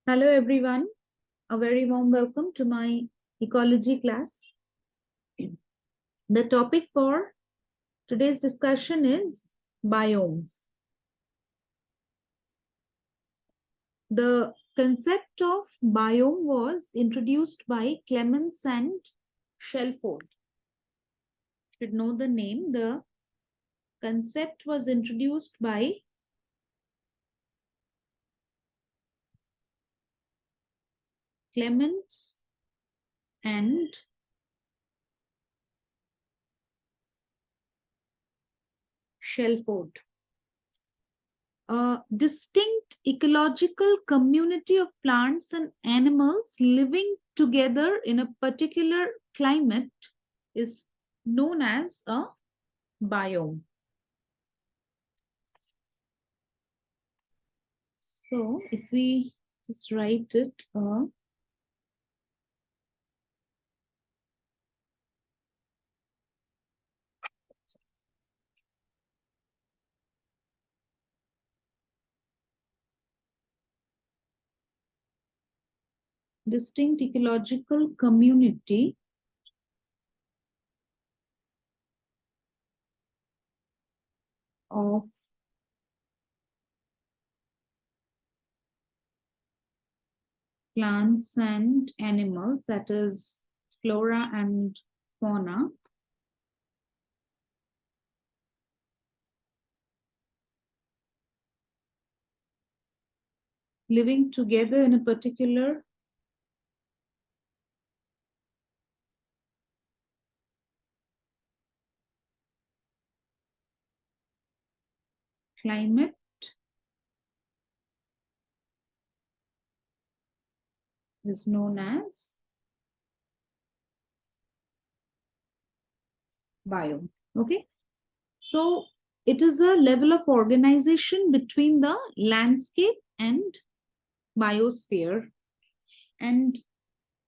Hello everyone, a very warm welcome to my ecology class. The topic for today's discussion is biomes. The concept of biome was introduced by Clements and Shelford. You should know the name. The concept was introduced by Clements and Shelford. A distinct ecological community of plants and animals living together in a particular climate is known as a biome. So if we just write it, distinct ecological community of plants and animals, that is flora and fauna, living together in a particular climate is known as biome. Okay, so it is a level of organization between the landscape and biosphere, and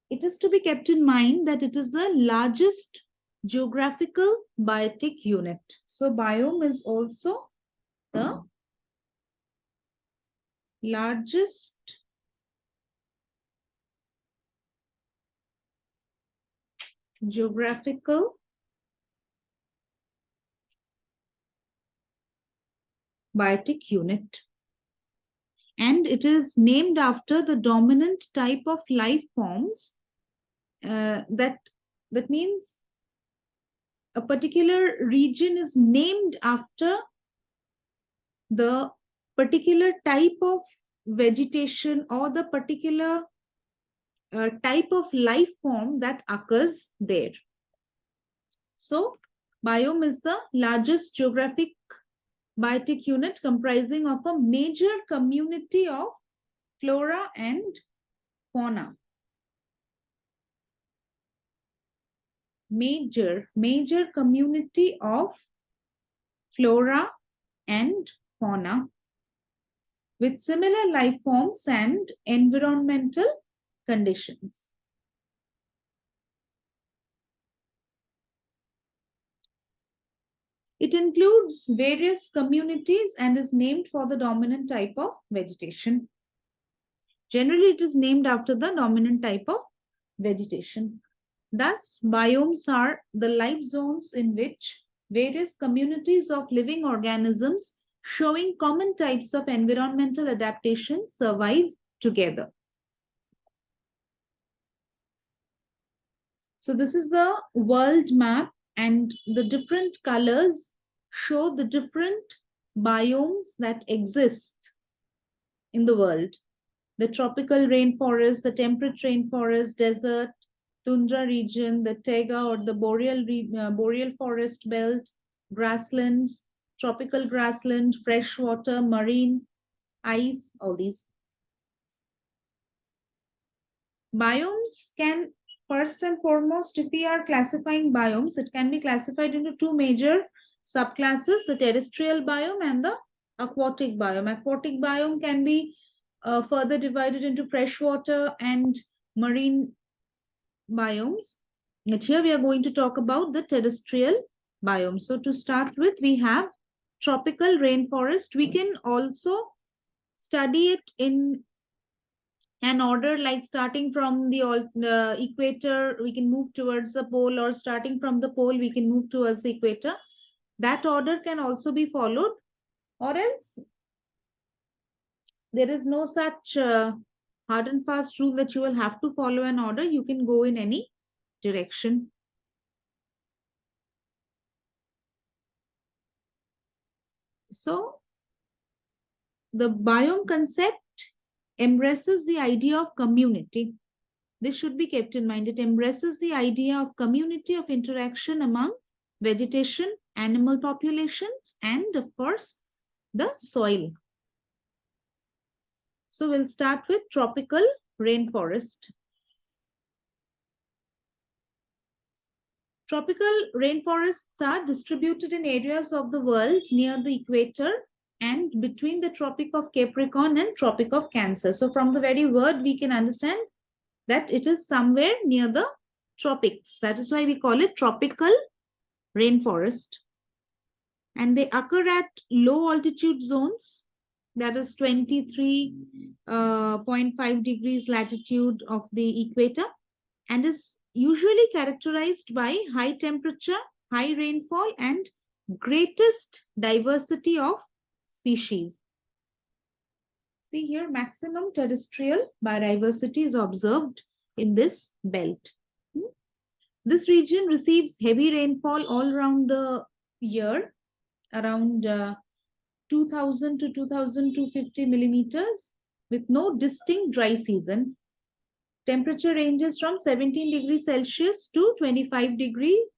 it is to be kept in mind that it is the largest geographical biotic unit. So biome is also the largest geographical biotic unit, and it is named after the dominant type of life forms. That means a particular region is named after the particular type of vegetation or the particular type of life form that occurs there. So biome is the largest geographic biotic unit comprising of a major community of flora and fauna. Major community of flora and fauna with similar life forms and environmental conditions. It includes various communities and is named for the dominant type of vegetation. Generally, it is named after the dominant type of vegetation. Thus, biomes are the life zones in which various communities of living organisms showing common types of environmental adaptation survive together. So this is the world map, and the different colors show the different biomes that exist in the world. The tropical rainforest, the temperate rainforest, desert, tundra region, the taiga or the boreal forest belt, grasslands, tropical grassland, freshwater, marine, ice, all these. Biomes can, first and foremost, if we are classifying biomes, it can be classified into two major subclasses, the terrestrial biome and the aquatic biome. Aquatic biome can be further divided into freshwater and marine biomes. But here we are going to talk about the terrestrial biome. So to start with, we have tropical rainforest. We can also study it in an order like starting from the equator, we can move towards the pole, or starting from the pole, we can move towards the equator. That order can also be followed, or else there is no such hard and fast rule that you will have to follow an order. You can go in any direction. So the biome concept embraces the idea of community. This should be kept in mind. It embraces the idea of community of interaction among vegetation, animal populations, and of course, the soil. So we'll start with tropical rainforest. Tropical rainforests are distributed in areas of the world near the equator and between the Tropic of Capricorn and Tropic of Cancer. So from the very word, we can understand that it is somewhere near the tropics. That is why we call it tropical rainforest. And they occur at low altitude zones, that is 23.5 degrees latitude of the equator, and is usually characterized by high temperature, high rainfall, and greatest diversity of species. See here, maximum terrestrial biodiversity is observed in this belt. This region receives heavy rainfall all around the year, around 2000 to 2250 millimeters, with no distinct dry season. Temperature ranges from 17 degrees Celsius to 25 degrees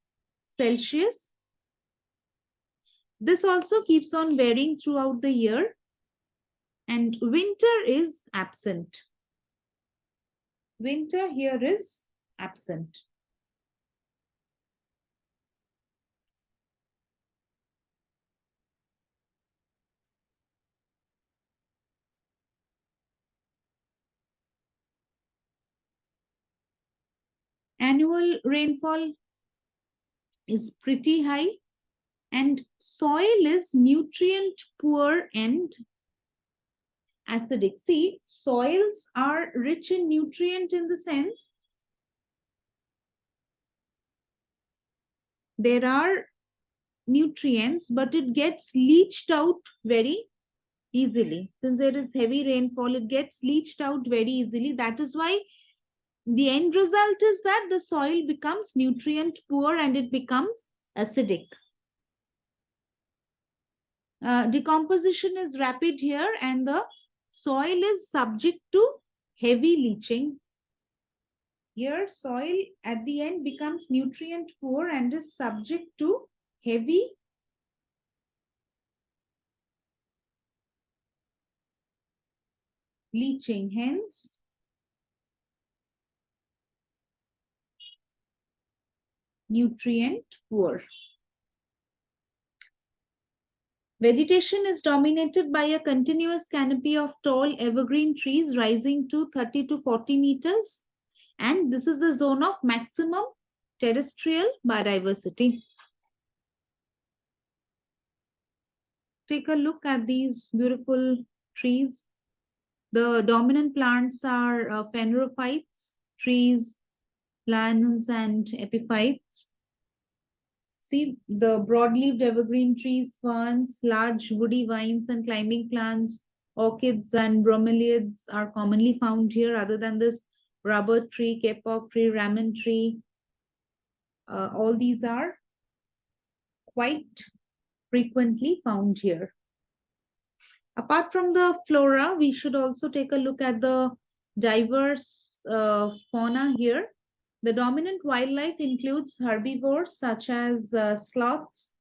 Celsius. This also keeps on varying throughout the year, and winter is absent. Winter here is absent. Annual rainfall is pretty high, and soil is nutrient poor and acidic. See, soils are rich in nutrient in the sense there are nutrients, but it gets leached out very easily. Since there is heavy rainfall, it gets leached out very easily. That is why the end result is that the soil becomes nutrient poor and it becomes acidic. Decomposition is rapid here, and the soil is subject to heavy leaching. Here, soil at the end becomes nutrient poor and is subject to heavy leaching. Hence, nutrient poor. Vegetation is dominated by a continuous canopy of tall evergreen trees rising to 30 to 40 meters. And this is a zone of maximum terrestrial biodiversity. Take a look at these beautiful trees. The dominant plants are phanerophytes, trees, lianas, and epiphytes. See, the broad-leaved evergreen trees, ferns, large woody vines, and climbing plants, orchids, and bromeliads are commonly found here, other than this rubber tree, kapok tree, ramen tree. All these are quite frequently found here. Apart from the flora, we should also take a look at the diverse fauna here. The dominant wildlife includes herbivores such as sloths,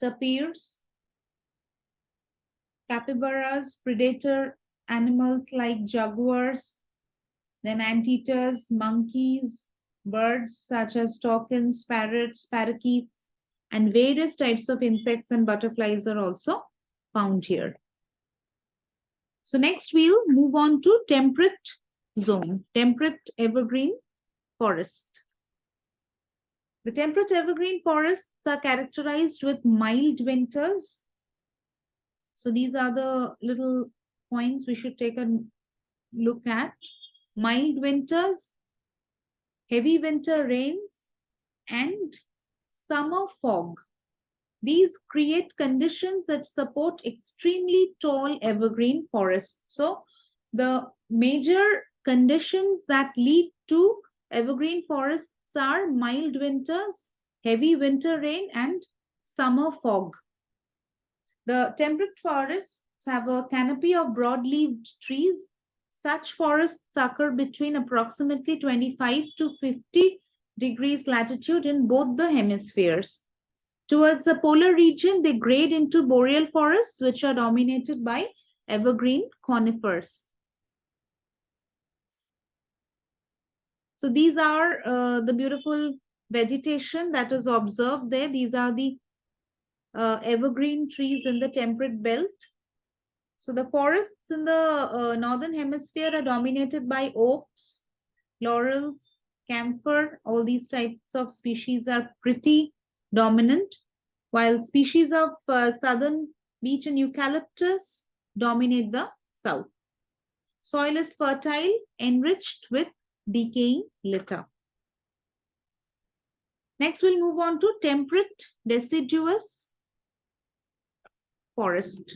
tapirs, capybaras, predator animals like jaguars, then anteaters, monkeys, birds such as toucans, parrots, parakeets, and various types of insects and butterflies are also found here. So next we'll move on to temperate zone, temperate evergreen forest. The temperate evergreen forests are characterized with mild winters. So these are the little points we should take a look at mild winters, heavy winter rains, and summer fog. These create conditions that support extremely tall evergreen forests. So the major conditions that lead to evergreen forests are mild winters, heavy winter rain, and summer fog. The temperate forests have a canopy of broad-leaved trees. Such forests occur between approximately 25 to 50 degrees latitude in both the hemispheres. Towards the polar region, they grade into boreal forests, which are dominated by evergreen conifers. So these are the beautiful vegetation that is observed there. These are the evergreen trees in the temperate belt. So the forests in the northern hemisphere are dominated by oaks, laurels, camphor. All these types of species are pretty dominant, while species of southern beech and eucalyptus dominate the south. Soil is fertile, enriched with decaying litter. Next, we'll move on to temperate deciduous forest.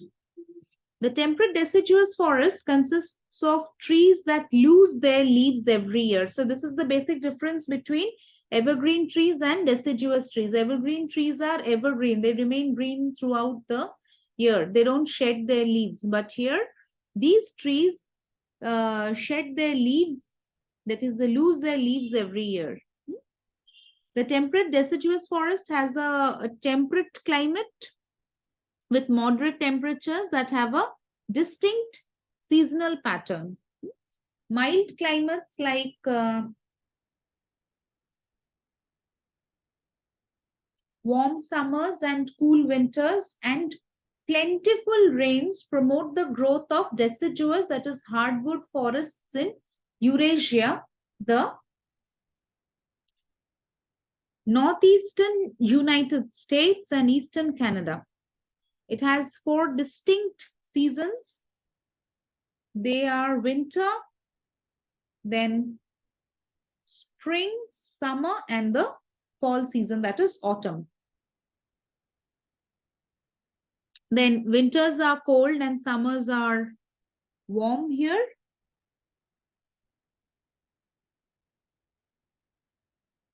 The temperate deciduous forest consists of trees that lose their leaves every year. So this is the basic difference between evergreen trees and deciduous trees. Evergreen trees are evergreen. They remain green throughout the year. They don't shed their leaves. But here, these trees shed their leaves. That is, they lose their leaves every year. The temperate deciduous forest has a temperate climate with moderate temperatures that have a distinct seasonal pattern. Mild climates like warm summers and cool winters and plentiful rains promote the growth of deciduous, that is hardwood forests in Eurasia, the northeastern United States and eastern Canada. It has 4 distinct seasons. They are winter, then spring, summer, and the fall season, that is autumn. Then winters are cold and summers are warm here.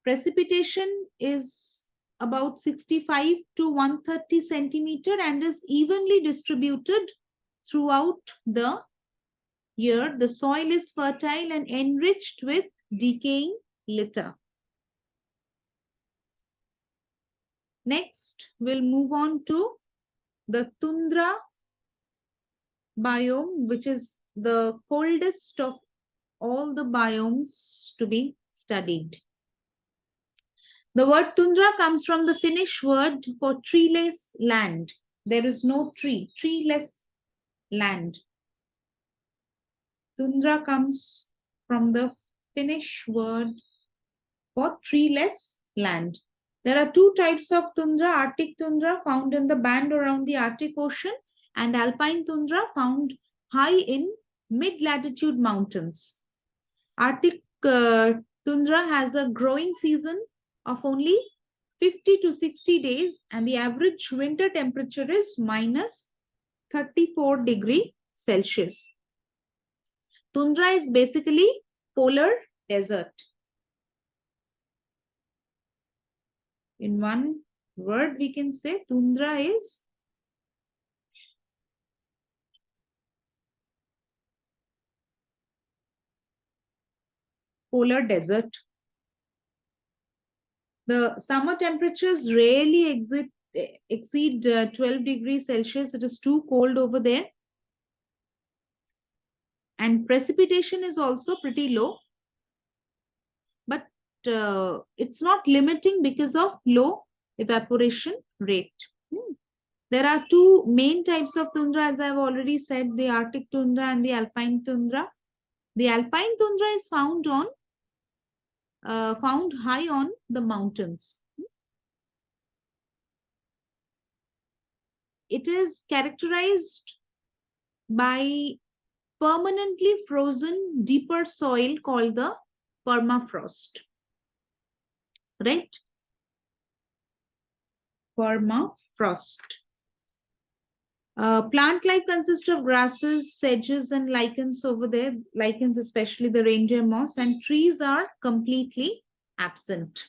Precipitation is about 65 to 130 centimeter and is evenly distributed throughout the year. The soil is fertile and enriched with decaying litter. Next, we'll move on to the tundra biome, which is the coldest of all the biomes to be studied. The word tundra comes from the Finnish word for treeless land. There is no tree, treeless land. Tundra comes from the Finnish word for treeless land. There are 2 types of tundra: Arctic tundra found in the band around the Arctic Ocean and alpine tundra found high in mid-latitude mountains. Arctic tundra has a growing season of only 50 to 60 days and the average winter temperature is minus 34 degrees Celsius. Tundra is basically polar desert. In one word, we can say tundra is polar desert. The summer temperatures rarely exceed 12 degrees Celsius. It is too cold over there. And precipitation is also pretty low. But it's not limiting because of low evaporation rate. There are 2 main types of tundra, as I've already said, the Arctic tundra and the alpine tundra. The alpine tundra is found high on the mountains. It is characterized by permanently frozen deeper soil called the permafrost. Right? Permafrost. Plant life consists of grasses, sedges, and lichens over there. Lichens, especially the reindeer moss, and trees are completely absent.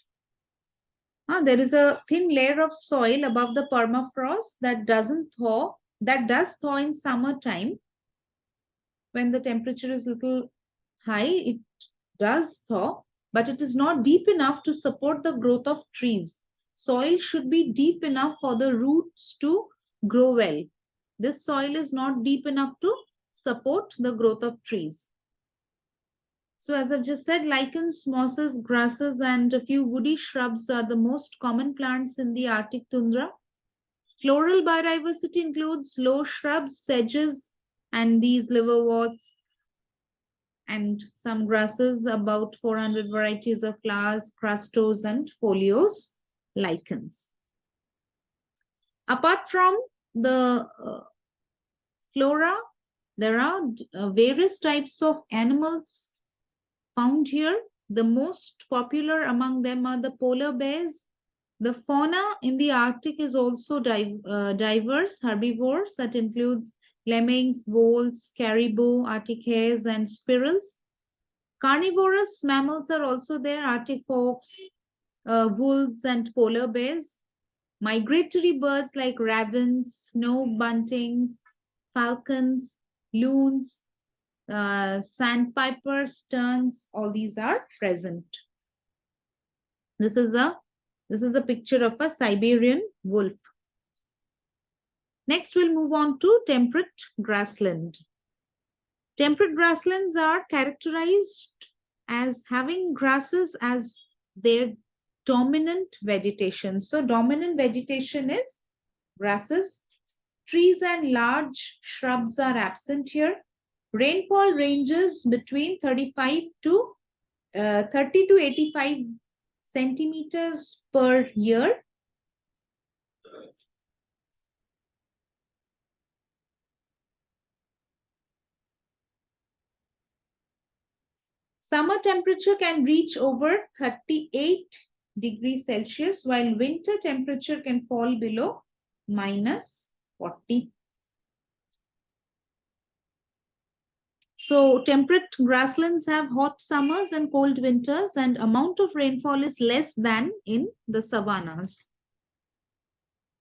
There is a thin layer of soil above the permafrost that doesn't thaw, that does thaw in summertime. When the temperature is little high, it does thaw, but it is not deep enough to support the growth of trees. Soil should be deep enough for the roots to grow well. This soil is not deep enough to support the growth of trees. So as I've just said, lichens, mosses, grasses, and a few woody shrubs are the most common plants in the Arctic tundra. Floral biodiversity includes low shrubs, sedges, and these liverworts, and some grasses, about 400 varieties of flowers, crustose, and foliose, lichens. Apart from the flora, there are various types of animals found here. The most popular among them are the polar bears. The fauna in the Arctic is also diverse, herbivores that includes lemmings, voles, caribou, Arctic hares, and squirrels. Carnivorous mammals are also there, Arctic hawks, wolves, and polar bears. Migratory birds like ravens, snow buntings, falcons, loons, sandpipers, terns, all these are present. This is the picture of a Siberian wolf. Next, we'll move on to temperate grassland. Temperate grasslands are characterized as having grasses as their dominant vegetation. So dominant vegetation is grasses. Trees and large shrubs are absent here. Rainfall ranges between 30 to 85 centimeters per year. Summer temperature can reach over 38 degrees Celsius, while winter temperature can fall below -40. So temperate grasslands have hot summers and cold winters, and amount of rainfall is less than in the savannas.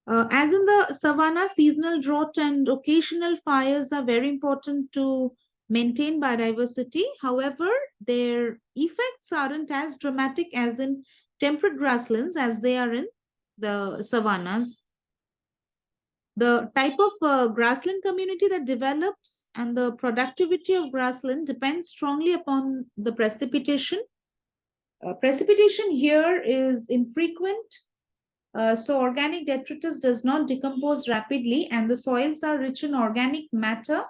As in the savanna, seasonal drought and occasional fires are very important to maintain biodiversity. However, their effects aren't as dramatic as in temperate grasslands as they are in the savannas. The type of grassland community that develops and the productivity of grassland depends strongly upon the precipitation. Precipitation here is infrequent, so organic detritus does not decompose rapidly, and the soils are rich in organic matter.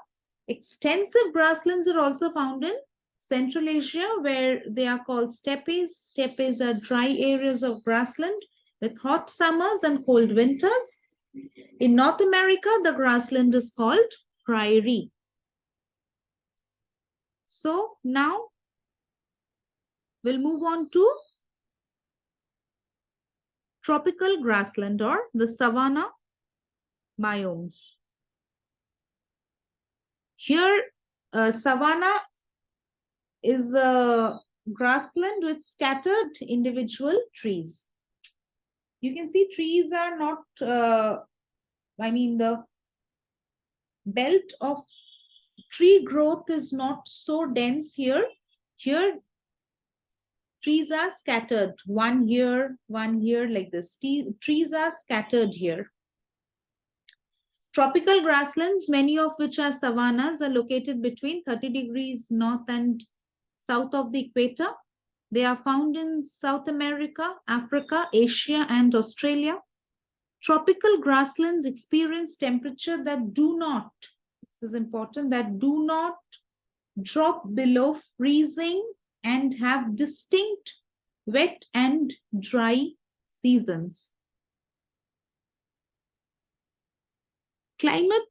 Extensive grasslands are also found in Central Asia, where they are called steppes. Steppes are dry areas of grassland with hot summers and cold winters. In North America, the grassland is called prairie. So now we'll move on to tropical grassland or the savanna biomes. Here, savanna is a grassland with scattered individual trees. You can see trees are not, the belt of tree growth is not so dense here. Here, trees are scattered, one here, like this. Trees are scattered here. Tropical grasslands, many of which are savannas, are located between 30 degrees north and south of the equator. They are found in South America, Africa, Asia, and Australia. Tropical grasslands experience temperature that do not, this is important, that do not drop below freezing and have distinct wet and dry seasons. Climate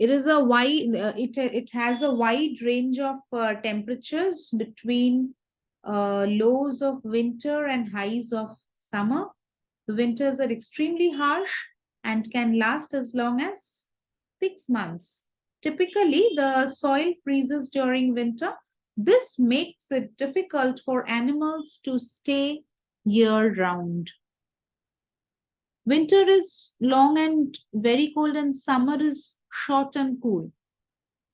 It is a wide, it has a wide range of temperatures between lows of winter and highs of summer. The winters are extremely harsh and can last as long as 6 months. Typically, the soil freezes during winter. This makes it difficult for animals to stay year-round. Winter is long and very cold, and summer is short and cool.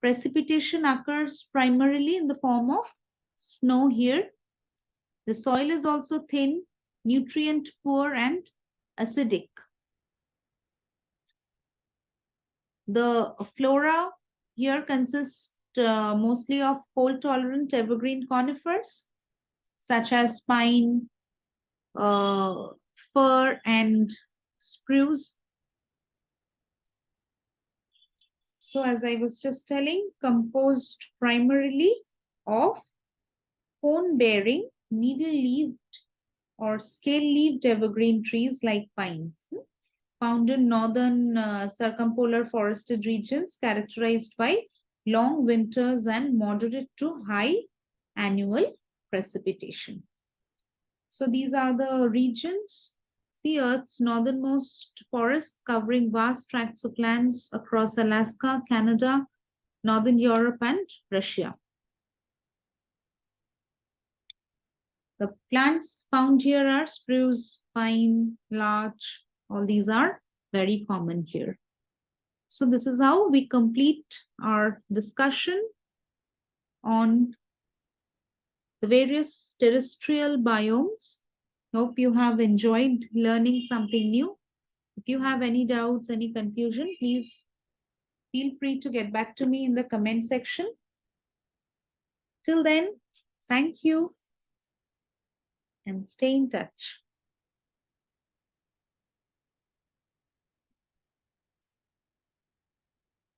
Precipitation occurs primarily in the form of snow here. The soil is also thin, nutrient poor, and acidic. The flora here consists mostly of cold-tolerant evergreen conifers, such as pine, fir, and spruce. So as I was just telling, composed primarily of cone-bearing, needle-leaved or scale-leaved evergreen trees like pines, found in northern circumpolar forested regions characterized by long winters and moderate to high annual precipitation. So these are the regions, the Earth's northernmost forests covering vast tracts of lands across Alaska, Canada, Northern Europe, and Russia. The plants found here are spruce, pine, larch. All these are very common here. So this is how we complete our discussion on the various terrestrial biomes. Hope you have enjoyed learning something new. If you have any doubts, any confusion, please feel free to get back to me in the comment section. Till then, thank you and stay in touch.